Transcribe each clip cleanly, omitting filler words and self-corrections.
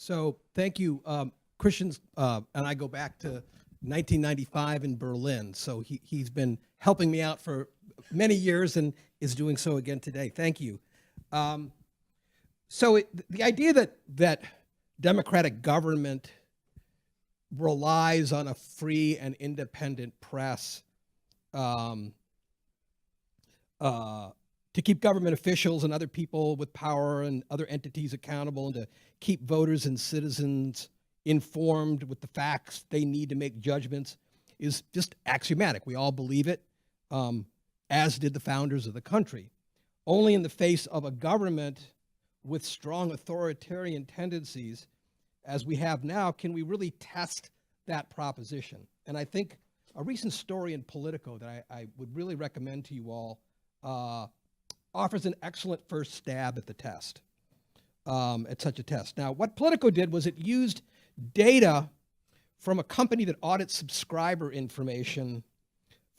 So thank you. Christian's and I go back to 1995 in Berlin. So he's been helping me out for many years and is doing so again today. Thank you. The idea that democratic government relies on a free and independent press to keep government officials and other people with power and other entities accountable, and to keep voters and citizens informed with the facts they need to make judgments is just axiomatic. We all believe it, as did the founders of the country. Only in the face of a government with strong authoritarian tendencies, as we have now, can we really test that proposition. And I think a recent story in Politico that I would really recommend to you all offers an excellent first stab at the test, at such a test. Now, what Politico did was it used data from a company that audits subscriber information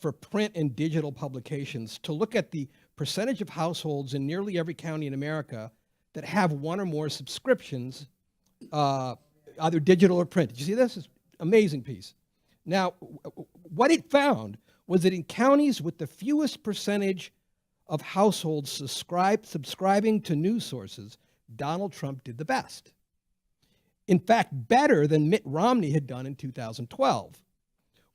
for print and digital publications to look at the percentage of households in nearly every county in America that have one or more subscriptions, either digital or print. Did you see this? It's an amazing piece. Now, what it found was that in counties with the fewest percentage of households subscribing to news sources, Donald Trump did the best. In fact, better than Mitt Romney had done in 2012.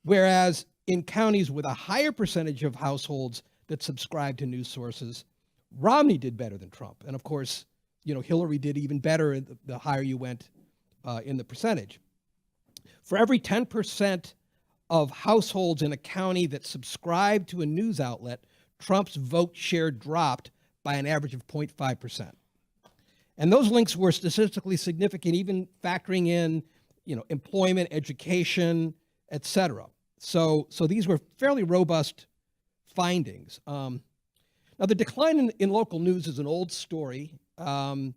Whereas in counties with a higher percentage of households that subscribe to news sources, Romney did better than Trump. And of course, Hillary did even better the higher you went in the percentage. For every 10% of households in a county that subscribed to a news outlet, Trump's vote share dropped by an average of 0.5%. And those links were statistically significant, even factoring in, employment, education, et cetera. So these were fairly robust findings. Now, the decline in local news is an old story, and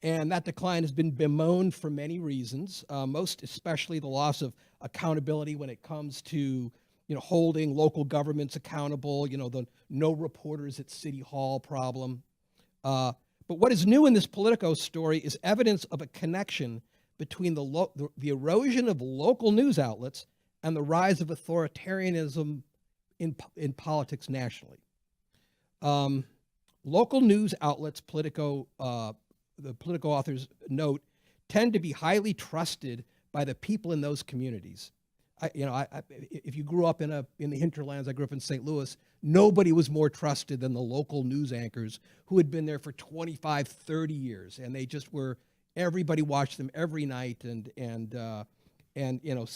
that decline has been bemoaned for many reasons, most especially the loss of accountability when it comes to holding local governments accountable, the no reporters at City Hall problem. But what is new in this Politico story is evidence of a connection between the erosion of local news outlets and the rise of authoritarianism in politics nationally. Local news outlets, the Politico authors note, tend to be highly trusted by the people in those communities. If you grew up in the hinterlands, I grew up in St. Louis, nobody was more trusted than the local news anchors who had been there for 25, 30 years. And they just were, everybody watched them every night. And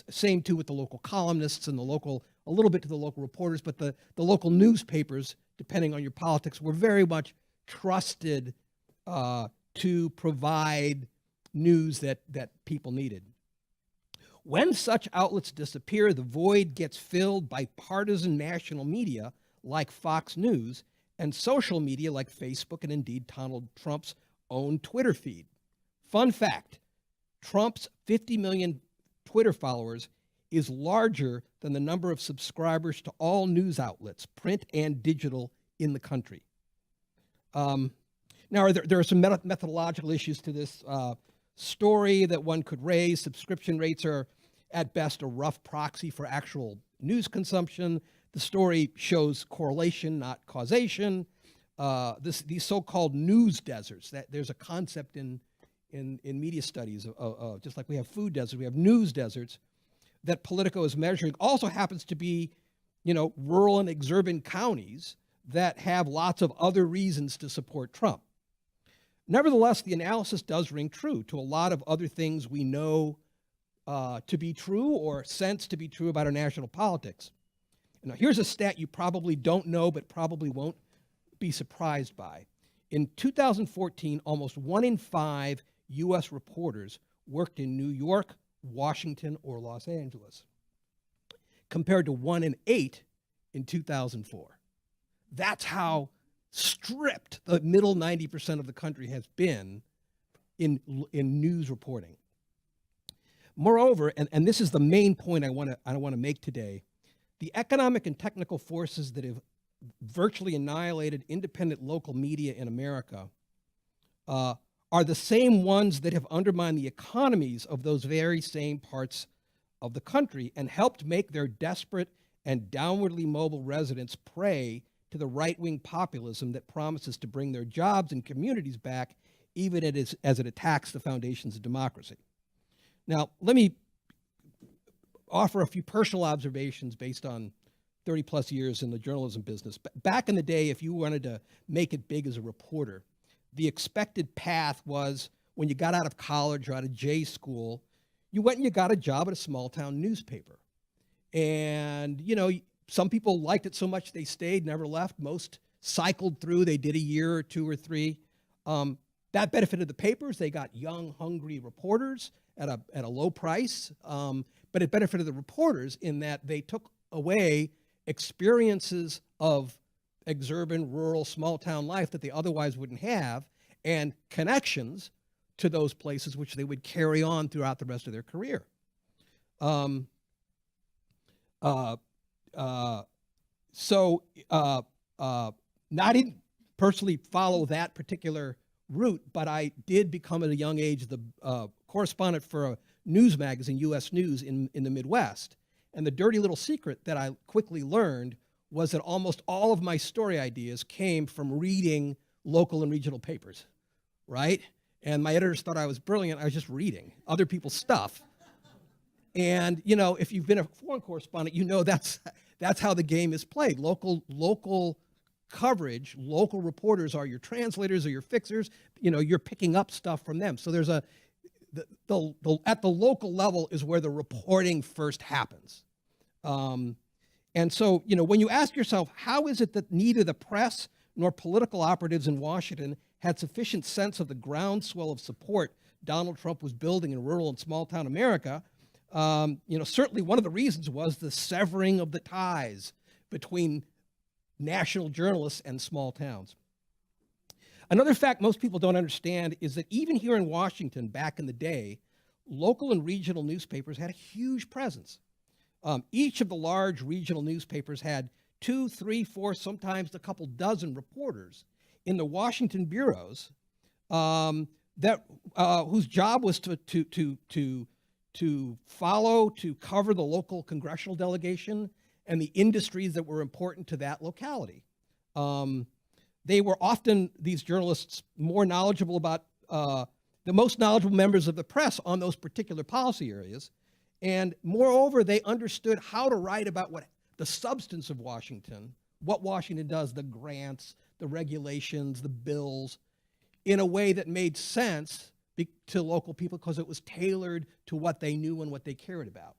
same too with the local columnists and a little bit to the local reporters, but the local newspapers, depending on your politics, were very much trusted to provide news that people needed. When such outlets disappear, the void gets filled by partisan national media like Fox News and social media like Facebook and indeed Donald Trump's own Twitter feed. Fun fact, Trump's 50 million Twitter followers is larger than the number of subscribers to all news outlets, print and digital, in the country. Now, there are some methodological issues to this story that one could raise. Subscription rates are, at best, a rough proxy for actual news consumption. The story shows correlation, not causation. These so-called news deserts, that there's a concept in media studies of just like we have food deserts, we have news deserts that Politico is measuring. Also happens to be, rural and exurban counties that have lots of other reasons to support Trump. Nevertheless, the analysis does ring true to a lot of other things we know to be true or sense to be true about our national politics. Now, here's a stat you probably don't know, but probably won't be surprised by. In 2014, almost 1 in 5 U.S. reporters worked in New York, Washington, or Los Angeles, compared to 1 in 8 in 2004. That's how stripped the middle 90% of the country has been in news reporting. Moreover, and this is the main point I want to make today, the economic and technical forces that have virtually annihilated independent local media in America are the same ones that have undermined the economies of those very same parts of the country and helped make their desperate and downwardly mobile residents prey to the right-wing populism that promises to bring their jobs and communities back, even as it attacks the foundations of democracy. Now, let me offer a few personal observations based on 30 plus years in the journalism business. Back in the day, if you wanted to make it big as a reporter, the expected path was when you got out of college or out of J school, you went and you got a job at a small town newspaper. And, you know, some people liked it so much they stayed, never left. Most cycled through. They did a year or two or three. That benefited the papers. They got young, hungry reporters at a low price. But it benefited the reporters in that they took away experiences of exurban, rural, small town life that they otherwise wouldn't have, and connections to those places which they would carry on throughout the rest of their career. I didn't personally follow that particular route, but I did become at a young age the correspondent for a news magazine, U.S. News, in the Midwest. And the dirty little secret that I quickly learned was that almost all of my story ideas came from reading local and regional papers, right? And my editors thought I was brilliant. I was just reading other people's stuff. And, you know, if you've been a foreign correspondent, you know that's how the game is played. Local coverage, local reporters are your translators or your fixers. You know, you're picking up stuff from them. So there's at the local level is where the reporting first happens. And so, you know, when you ask yourself, how is it that neither the press nor political operatives in Washington had sufficient sense of the groundswell of support Donald Trump was building in rural and small town America? You know, certainly one of the reasons was the severing of the ties between national journalists and small towns. Another fact most people don't understand is that even here in Washington back in the day, local and regional newspapers had a huge presence. Each of the large regional newspapers had 2, 3, 4, sometimes a couple dozen reporters in the Washington bureaus whose job was to follow, to cover the local congressional delegation and the industries that were important to that locality. They were often, these journalists, more knowledgeable about the most knowledgeable members of the press on those particular policy areas. And moreover, they understood how to write about what the substance of Washington, what Washington does, the grants, the regulations, the bills, in a way that made sense to local people because it was tailored to what they knew and what they cared about.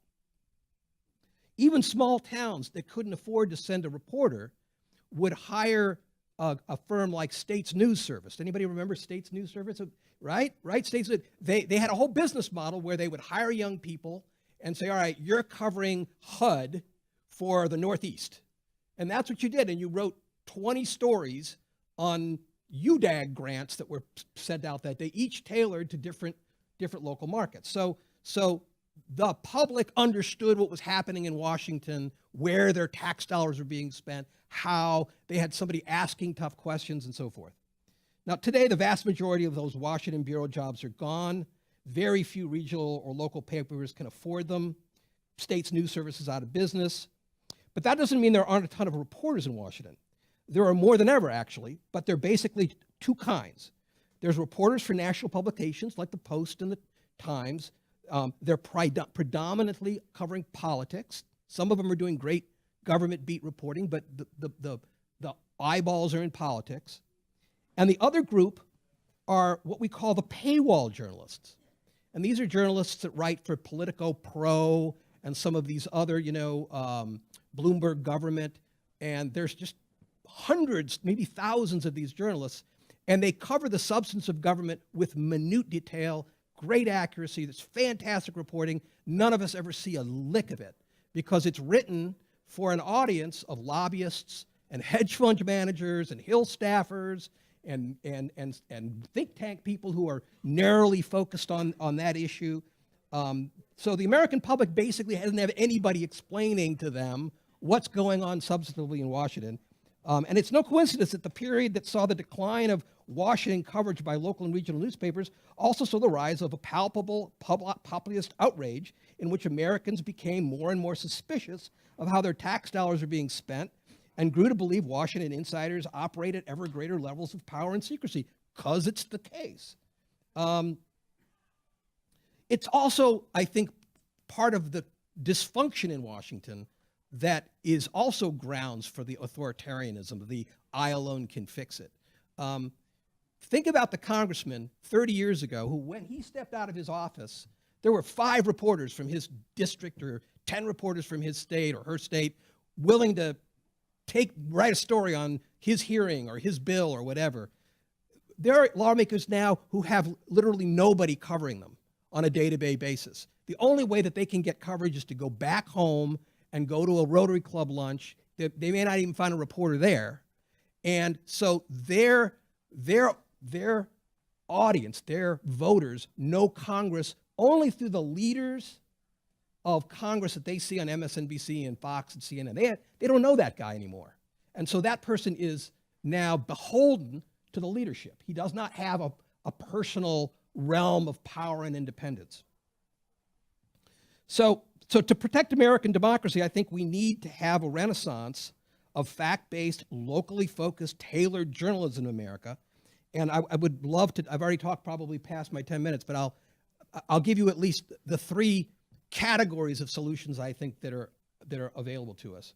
Even small towns that couldn't afford to send a reporter would hire a firm like States News Service. Anybody remember States News Service? Right? States, they had a whole business model where they would hire young people and say, all right, you're covering HUD for the Northeast. And that's what you did. And you wrote 20 stories on UDAG grants that were sent out that day, each tailored to different local markets. So the public understood what was happening in Washington, where their tax dollars were being spent, how they had somebody asking tough questions and so forth. Now, today, the vast majority of those Washington bureau jobs are gone. Very few regional or local papers can afford them. States News Service is out of business. But that doesn't mean there aren't a ton of reporters in Washington. There are more than ever, actually, but they're basically two kinds. There's reporters for national publications like the Post and the Times. They're predominantly covering politics. Some of them are doing great government beat reporting, but the eyeballs are in politics. And the other group are what we call the paywall journalists. And these are journalists that write for Politico Pro and some of these other, Bloomberg Government. And there's just hundreds, maybe thousands of these journalists. And they cover the substance of government with minute detail, great accuracy. There's fantastic reporting. None of us ever see a lick of it because it's written for an audience of lobbyists and hedge fund managers and Hill staffers and think tank people who are narrowly focused on that issue. So the American public basically doesn't have anybody explaining to them what's going on substantively in Washington. And it's no coincidence that the period that saw the decline of Washington coverage by local and regional newspapers also saw the rise of a palpable populist outrage in which Americans became more and more suspicious of how their tax dollars are being spent and grew to believe Washington insiders operate at ever greater levels of power and secrecy, because it's the case. It's also, I think, part of the dysfunction in Washington that is also grounds for the authoritarianism, the I alone can fix it. Think about the congressman 30 years ago who, when he stepped out of his office, there were 5 reporters from his district or 10 reporters from his state or her state willing to write a story on his hearing or his bill or whatever. There are lawmakers now who have literally nobody covering them on a day-to-day basis. The only way that they can get coverage is to go back home and go to a Rotary Club lunch. They may not even find a reporter there. And so their audience, their voters, know Congress only through the leaders of Congress that they see on MSNBC and Fox and CNN. They don't know that guy anymore. And so that person is now beholden to the leadership. He does not have a personal realm of power and independence. So to protect American democracy, I think we need to have a renaissance of fact-based, locally focused, tailored journalism in America. And I would love to, I've already talked probably past my 10 minutes, but I'll give you at least the 3 categories of solutions I think that are available to us.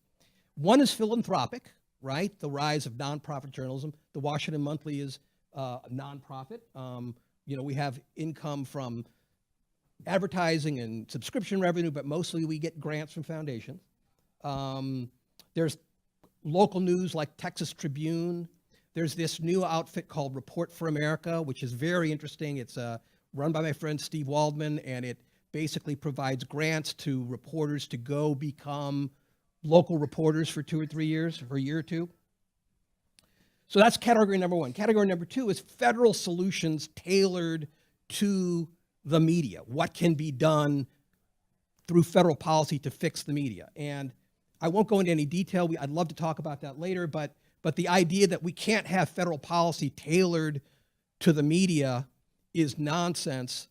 One is philanthropic, right? The rise of nonprofit journalism. The Washington Monthly is a nonprofit. We have income from advertising and subscription revenue, but mostly we get grants from foundations. There's local news like Texas Tribune. There's this new outfit called Report for America, which is very interesting. It's run by my friend Steve Waldman, and it basically provides grants to reporters to go become local reporters for 2 or 3 years, for a year or 2. So that's category number 1. Category number 2 is federal solutions tailored to the media. What can be done through federal policy to fix the media? And I won't go into any detail. I'd love to talk about that later, but the idea that we can't have federal policy tailored to the media is nonsense.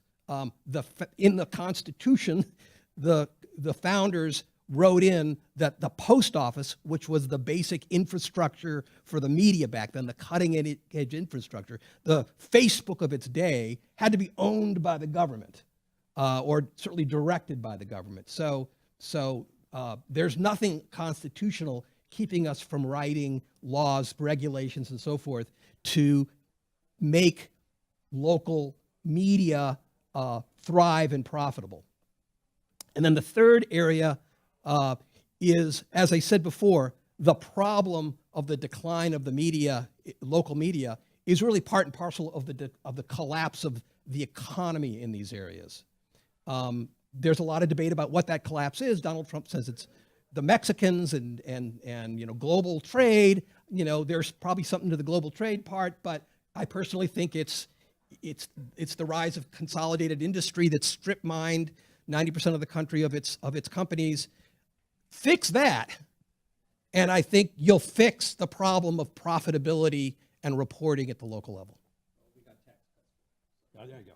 In the Constitution, the founders wrote in that the post office, which was the basic infrastructure for the media back then, the cutting edge infrastructure, the Facebook of its day, had to be owned by the government, or certainly directed by the government. So there's nothing constitutional keeping us from writing laws, regulations, and so forth to make local media thrive and profitable. And then the third area is, as I said before, the problem of the decline of the media, local media, is really part and parcel of the collapse of the economy in these areas. There's a lot of debate about what that collapse is. Donald Trump says it's the Mexicans and global trade. There's probably something to the global trade part, but I personally think it's the rise of consolidated industry that strip mined 90% of the country of its companies. Fix that, and I think you'll fix the problem of profitability and reporting at the local level. Oh, there you go.